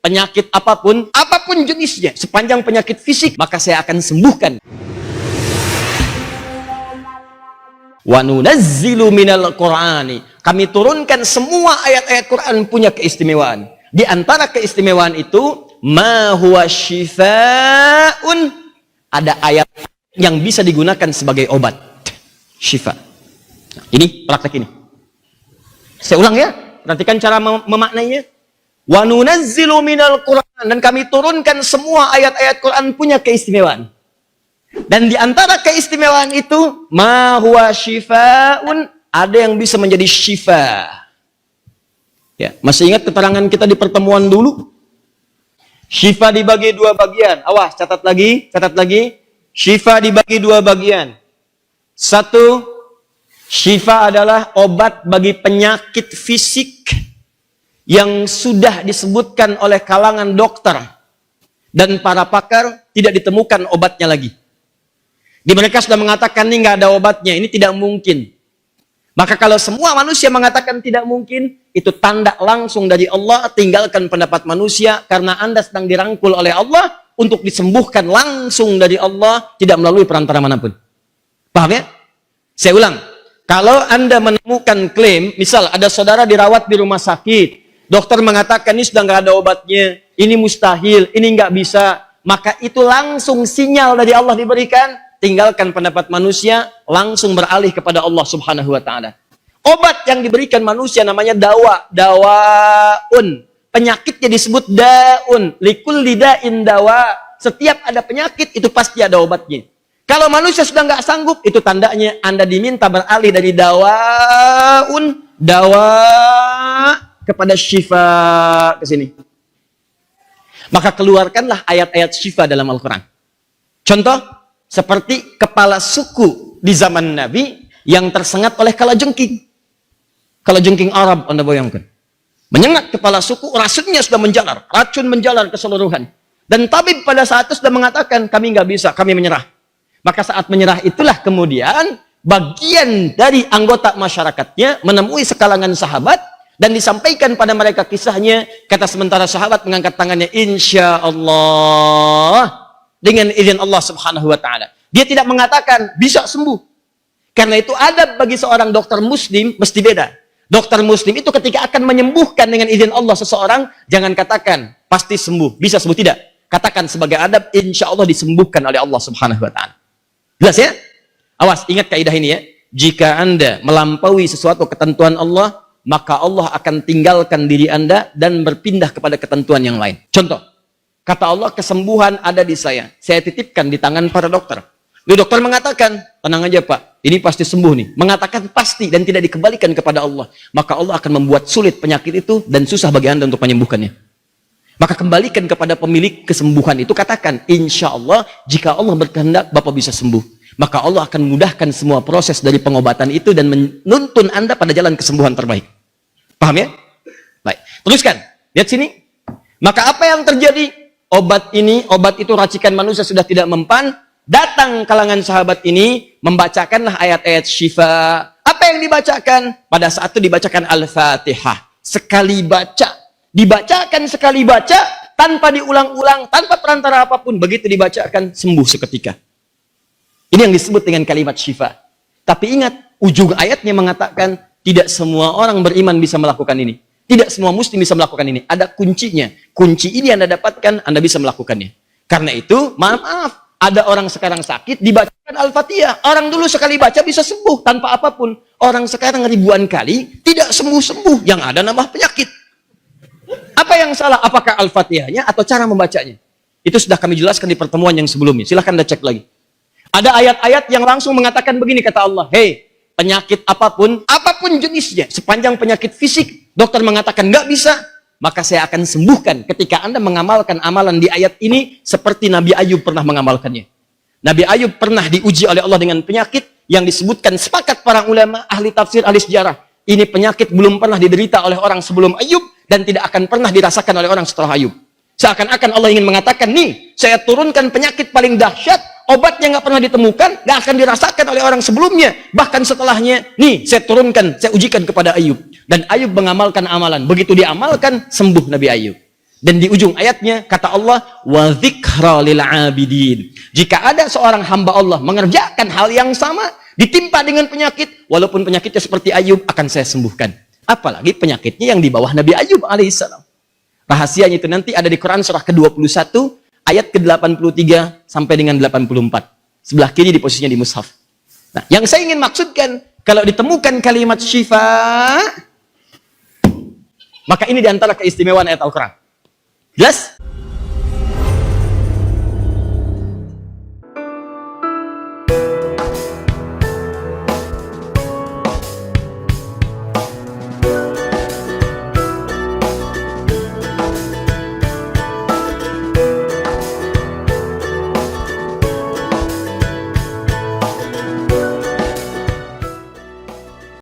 penyakit apapun jenisnya, sepanjang penyakit fisik, maka saya akan sembuhkan. Wa nunazzilu minal Qur'ani, kami turunkan semua ayat-ayat Quran punya keistimewaan. Di antara keistimewaan itu, ma huwa syifa'un, ada ayat yang bisa digunakan sebagai obat. Syifa. Nah, ini praktek ini. Saya ulang ya, perhatikan cara memaknainya. Wa nunazzilu minal Qur'an, dan kami turunkan semua ayat-ayat Quran punya keistimewaan. Dan di antara keistimewaan itu, ma huwa syifa'un, ada yang bisa menjadi syifa. Ya, masih ingat keterangan kita di pertemuan dulu? Syifa dibagi dua bagian. Awas, catat lagi, catat lagi. Syifa dibagi dua bagian. Satu, syifa adalah obat bagi penyakit fisik yang sudah disebutkan oleh kalangan dokter dan para pakar tidak ditemukan obatnya lagi. Di mereka sudah mengatakan ini nggak ada obatnya, ini tidak mungkin. Maka kalau semua manusia mengatakan tidak mungkin, itu tanda langsung dari Allah, tinggalkan pendapat manusia, karena Anda sedang dirangkul oleh Allah untuk disembuhkan langsung dari Allah, tidak melalui perantara manapun. Paham ya? Saya ulang, kalau Anda menemukan klaim, misal ada saudara dirawat di rumah sakit, dokter mengatakan ini sudah nggak ada obatnya, ini mustahil, ini nggak bisa, maka itu langsung sinyal dari Allah diberikan, tinggalkan pendapat manusia, langsung beralih kepada Allah Subhanahu wa Ta'ala. Obat yang diberikan manusia namanya dawa, dawaun. Penyakitnya disebut daun, likulli da'in dawa. Setiap ada penyakit itu pasti ada obatnya. Kalau manusia sudah nggak sanggup, itu tandanya Anda diminta beralih dari dawaun, dawa kepada syifa ke sini. Maka keluarkanlah ayat-ayat syifa dalam Al-Quran. Contoh, seperti kepala suku di zaman Nabi yang tersengat oleh kalajengking. Kalajengking Arab, Anda bayangkan. Menyengat kepala suku, racunnya sudah menjalar. Racun menjalar keseluruhan. Dan tabib pada saat itu sudah mengatakan, kami nggak bisa, kami menyerah. Maka saat menyerah itulah kemudian bagian dari anggota masyarakatnya menemui sekalangan sahabat dan disampaikan pada mereka kisahnya. Kata sementara sahabat mengangkat tangannya, insya Allah, dengan izin Allah Subhanahu wa Ta'ala. Dia tidak mengatakan bisa sembuh. Karena itu adab bagi seorang dokter muslim mesti beda. Dokter muslim itu ketika akan menyembuhkan dengan izin Allah seseorang, jangan katakan pasti sembuh, bisa sembuh, tidak. Katakan sebagai adab, insya Allah disembuhkan oleh Allah Subhanahu wa Ta'ala. Jelas ya? Awas, ingat kaidah ini ya. Jika Anda melampaui sesuatu ketentuan Allah, maka Allah akan tinggalkan diri Anda dan berpindah kepada ketentuan yang lain. Contoh, kata Allah, kesembuhan ada di saya. Saya titipkan di tangan para dokter. Lalu dokter mengatakan, tenang aja Pak, ini pasti sembuh nih. Mengatakan pasti dan tidak dikembalikan kepada Allah. Maka Allah akan membuat sulit penyakit itu dan susah bagi Anda untuk menyembuhkannya. Maka kembalikan kepada pemilik kesembuhan itu, katakan, insya Allah, jika Allah berkehendak, Bapak bisa sembuh. Maka Allah akan mudahkan semua proses dari pengobatan itu dan menuntun Anda pada jalan kesembuhan terbaik. Paham ya? Baik, teruskan. Lihat sini. Maka apa yang terjadi? Obat itu racikan manusia sudah tidak mempan. Datang kalangan sahabat ini, membacakanlah ayat-ayat syifa. Apa yang dibacakan? Pada saat itu dibacakan Al-Fatihah. Sekali baca. Dibacakan sekali baca, tanpa diulang-ulang, tanpa perantara apapun. Begitu dibacakan, sembuh seketika. Ini yang disebut dengan kalimat syifa. Tapi ingat, ujung ayatnya mengatakan, tidak semua orang beriman bisa melakukan ini. Tidak semua muslim bisa melakukan ini. Ada kuncinya. Kunci ini Anda dapatkan, Anda bisa melakukannya. Karena itu, maaf, ada orang sekarang sakit, dibacakan Al-Fatihah. Orang dulu sekali baca bisa sembuh tanpa apapun. Orang sekarang ribuan kali, tidak sembuh-sembuh. Yang ada nambah penyakit. Apa yang salah? Apakah Al-Fatihahnya atau cara membacanya? Itu sudah kami jelaskan di pertemuan yang sebelumnya. Silahkan Anda cek lagi. Ada ayat-ayat yang langsung mengatakan begini, kata Allah. Hei, penyakit apapun jenisnya, sepanjang penyakit fisik, dokter mengatakan nggak bisa, maka saya akan sembuhkan ketika Anda mengamalkan amalan di ayat ini seperti Nabi Ayub pernah mengamalkannya. Nabi Ayub pernah diuji oleh Allah dengan penyakit yang disebutkan sepakat para ulama, ahli tafsir, ahli sejarah. Ini penyakit belum pernah diderita oleh orang sebelum Ayub dan tidak akan pernah dirasakan oleh orang setelah Ayub. Seakan-akan Allah ingin mengatakan, nih, saya turunkan penyakit paling dahsyat, obatnya nggak pernah ditemukan, nggak akan dirasakan oleh orang sebelumnya, bahkan setelahnya, nih, saya turunkan, saya ujikan kepada Ayub. Dan Ayub mengamalkan amalan. Begitu diamalkan, sembuh Nabi Ayub. Dan di ujung ayatnya kata Allah, wa dzikra lil abidin. Jika ada seorang hamba Allah mengerjakan hal yang sama, ditimpa dengan penyakit, walaupun penyakitnya seperti Ayub, akan saya sembuhkan. Apalagi penyakitnya yang di bawah Nabi Ayub alaihissalam. Rahasianya itu nanti ada di Quran surah ke-21 ayat ke-83 sampai dengan 84. Sebelah kiri di posisinya di mushaf. Nah, yang saya ingin maksudkan, kalau ditemukan kalimat syifa, maka ini diantara keistimewaan ayat Al-Quran. Jelas?